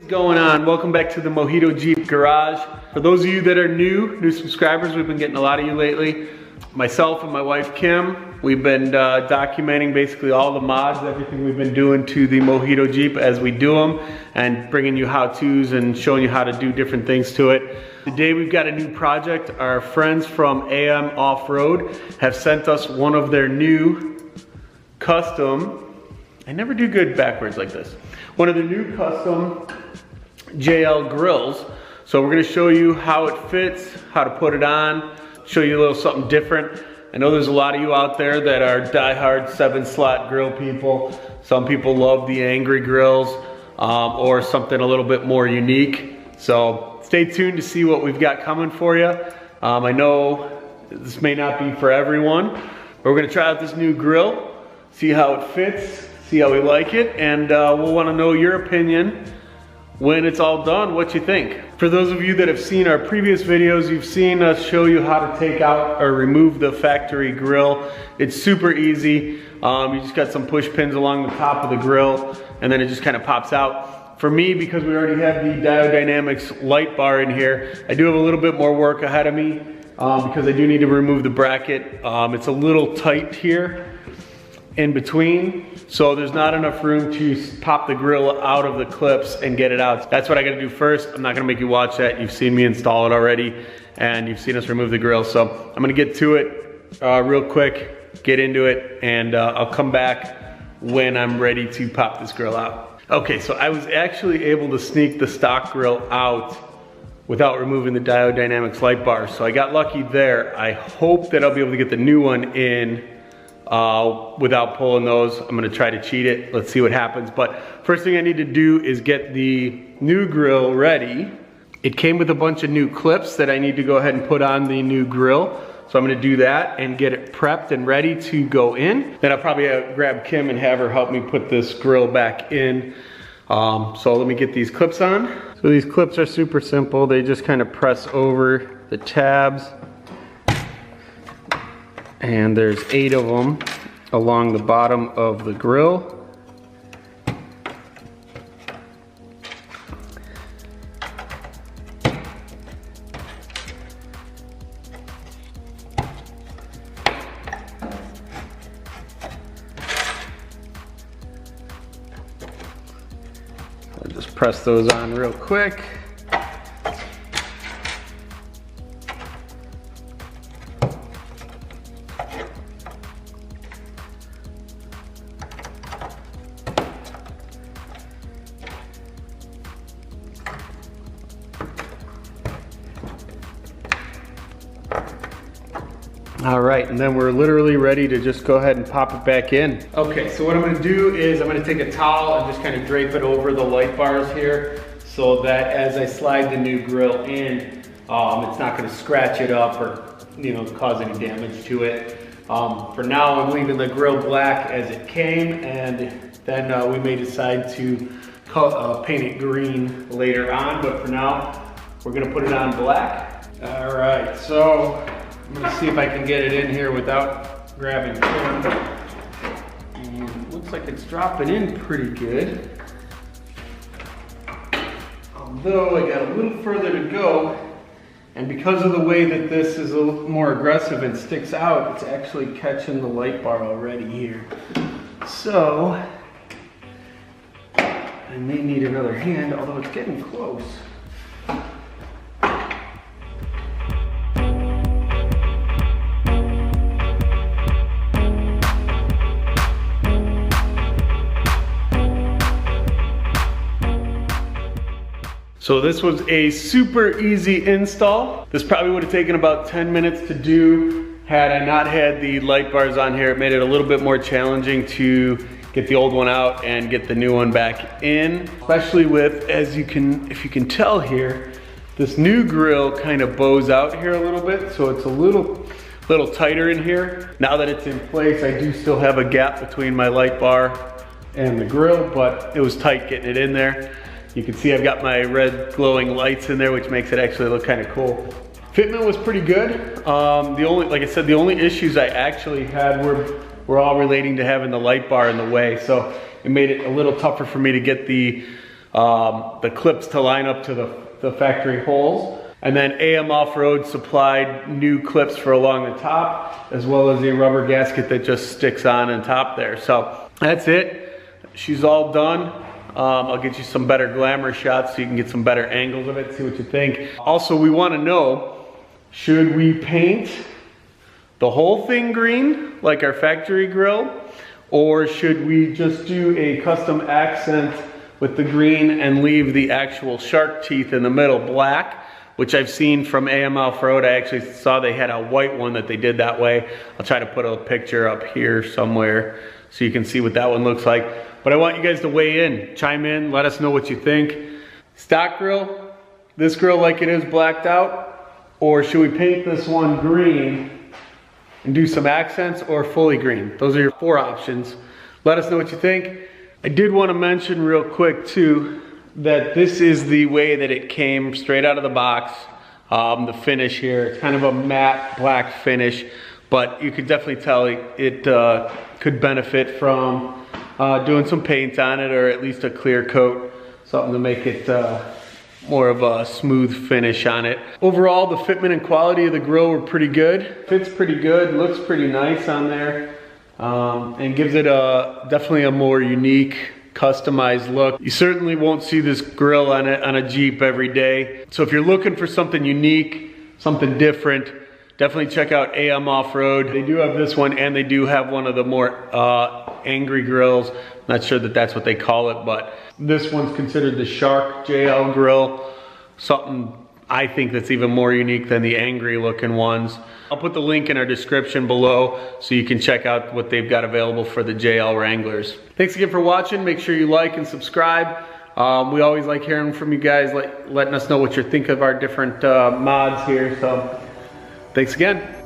Going on? Welcome back to the Mojito Jeep Garage. For those of you that are new subscribers, we've been getting a lot of you lately. Myself and my wife Kim, we've been documenting basically all the mods, everything we've been doing to the Mojito Jeep as we do them, and bringing you how-tos and showing you how to do different things to it. Today we've got a new project. Our friends from AMOffRoad have sent us one of their new custom, I never do good backwards like this, one of the new custom JL grills. So we're gonna show you how it fits, how to put it on, show you a little something different. I know there's a lot of you out there that are diehard 7-slot grill people. Some people love the angry grills or something a little bit more unique. So stay tuned to see what we've got coming for you. I know this may not be for everyone, but we're gonna try out this new grill, see how it fits, see how we like it, and we'll wanna know your opinion when it's all done, what you think. For those of you that have seen our previous videos, you've seen us show you how to take out or remove the factory grill. It's super easy. You just got some push pins along the top of the grill, and then it just kind of pops out. For me, because we already have the Diodynamics light bar in here, I do have a little bit more work ahead of me because I do need to remove the bracket. It's a little tight here in between, so there's not enough room to pop the grill out of the clips and get it out. That's what I gotta do first. I'm not gonna make you watch that. You've seen me install it already, and you've seen us remove the grill. So I'm gonna get to it real quick, get into it, and I'll come back when I'm ready to pop this grill out. Okay, so I was actually able to sneak the stock grill out without removing the Diodynamics light bar, so I got lucky there. I hope that I'll be able to get the new one in without pulling those. I'm gonna try to cheat it. Let's see what happens. But first thing I need to do is get the new grill ready. It came with a bunch of new clips that I need to go ahead and put on the new grill. So I'm gonna do that and get it prepped and ready to go in. Then I'll probably grab Kim and have her help me put this grill back in. So let me get these clips on. So these clips are super simple. They just kind of press over the tabs. And there's 8 of them along the bottom of the grill. I'll just press those on real quick. All right, and then we're literally ready to just go ahead and pop it back in. Okay, so what I'm gonna do is I'm gonna take a towel and just kind of drape it over the light bars here so that as I slide the new grill in, it's not gonna scratch it up or cause any damage to it. For now, I'm leaving the grill black as it came, and then we may decide to paint it green later on, but for now, we're gonna put it on black. All right, so I'm gonna see if I can get it in here without grabbing Kim. And it looks like it's dropping in pretty good. Although I got a little further to go, and because of the way that this is a little more aggressive and sticks out, it's actually catching the light bar already here. So, I may need another hand, although it's getting close. So this was a super easy install. This probably would have taken about 10 minutes to do had I not had the light bars on here. It made it a little bit more challenging to get the old one out and get the new one back in. Especially with, if you can tell here, this new grill kind of bows out here a little bit, so it's a little tighter in here. Now that it's in place, I do still have a gap between my light bar and the grill, but it was tight getting it in there. You can see I've got my red glowing lights in there, which makes it actually look kind of cool. Fitment was pretty good. Like I said, the only issues I actually had were all relating to having the light bar in the way. So it made it a little tougher for me to get the the clips to line up to the factory holes. And then AMOffRoad supplied new clips for along the top, as well as a rubber gasket that just sticks on top there. So that's it. She's all done. I'll get you some better glamour shots so you can get some better angles of it, see what you think. Also, we want to know, should we paint the whole thing green like our factory grill, or should we just do a custom accent with the green and leave the actual shark teeth in the middle black, which I've seen from AMOffRoad. I actually saw they had a white one that they did that way. I'll try to put a picture up here somewhere so you can see what that one looks like. But I want you guys to weigh in, chime in, let us know what you think. Stock grill, this grill like it is blacked out, or should we paint this one green and do some accents, or fully green? Those are your 4 options. Let us know what you think. I did want to mention real quick too, that this is the way that it came straight out of the box. The finish here, it's kind of a matte black finish, but you could definitely tell it could benefit from doing some paint on it, or at least a clear coat, something to make it more of a smooth finish on it. Overall, the fitment and quality of the grill were pretty good. Fits pretty good, looks pretty nice on there, and gives it definitely a more unique, customized look. You certainly won't see this grill on a Jeep every day. So if you're looking for something unique, something different, definitely check out AMOffRoad. They do have this one, and they do have one of the more angry grills. Not sure that that's what they call it, but this one's considered the Shark JL grill. Something I think that's even more unique than the angry looking ones. I'll put the link in our description below so you can check out what they've got available for the JL Wranglers. Thanks again for watching. Make sure you like and subscribe. We always like hearing from you guys, letting us know what you think of our different mods here. So thanks again.